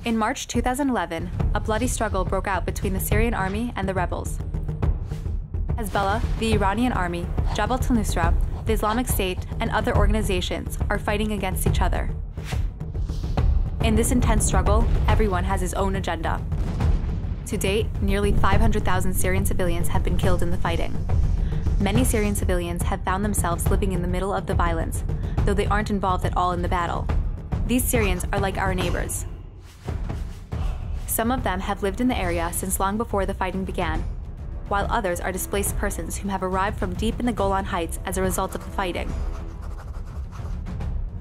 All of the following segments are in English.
In March 2011, a bloody struggle broke out between the Syrian army and the rebels. Hezbollah, the Iranian army, Jabhat al-Nusra, the Islamic State, and other organizations are fighting against each other. In this intense struggle, everyone has his own agenda. To date, nearly 500,000 Syrian civilians have been killed in the fighting. Many Syrian civilians have found themselves living in the middle of the violence, though they aren't involved at all in the battle. These Syrians are like our neighbors. Some of them have lived in the area since long before the fighting began, while others are displaced persons who have arrived from deep in the Golan Heights as a result of the fighting.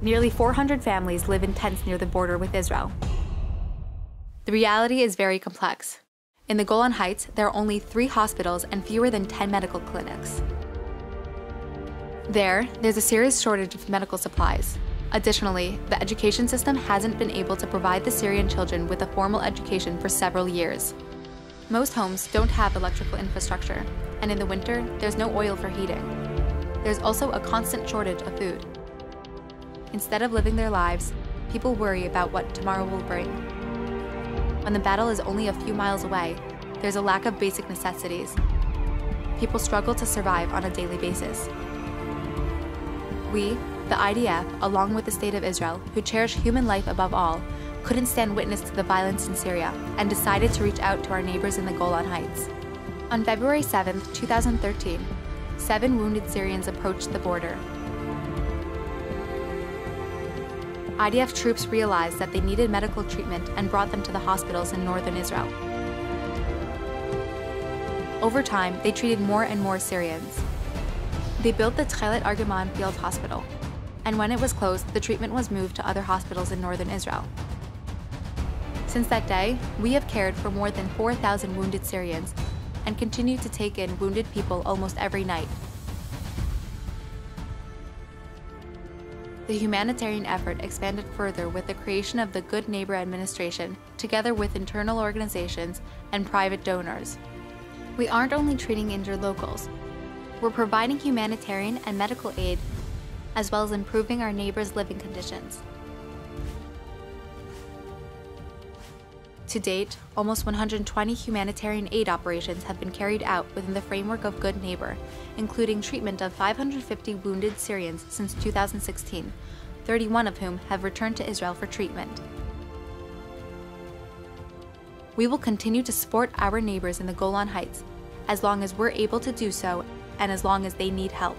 Nearly 400 families live in tents near the border with Israel. The reality is very complex. In the Golan Heights, there are only 3 hospitals and fewer than 10 medical clinics. There's a serious shortage of medical supplies. Additionally, the education system hasn't been able to provide the Syrian children with a formal education for several years. Most homes don't have electrical infrastructure, and in the winter, there's no oil for heating. There's also a constant shortage of food. Instead of living their lives, people worry about what tomorrow will bring. When the battle is only a few miles away, there's a lack of basic necessities. People struggle to survive on a daily basis. We, the IDF, along with the State of Israel, who cherish human life above all, couldn't stand witness to the violence in Syria and decided to reach out to our neighbors in the Golan Heights. On February 7, 2013, 7 wounded Syrians approached the border. IDF troops realized that they needed medical treatment and brought them to the hospitals in northern Israel. Over time, they treated more and more Syrians. They built the Tchelet Argaman Field Hospital, and when it was closed, the treatment was moved to other hospitals in northern Israel. Since that day, we have cared for more than 4,000 wounded Syrians and continue to take in wounded people almost every night. The humanitarian effort expanded further with the creation of the Good Neighbor Administration, together with internal organizations and private donors. We aren't only treating injured locals. We're providing humanitarian and medical aid, as well as improving our neighbors' living conditions. To date, almost 120 humanitarian aid operations have been carried out within the framework of Good Neighbor, including treatment of 550 wounded Syrians since 2016, 31 of whom have returned to Israel for treatment. We will continue to support our neighbors in the Golan Heights as long as we're able to do so and as long as they need help.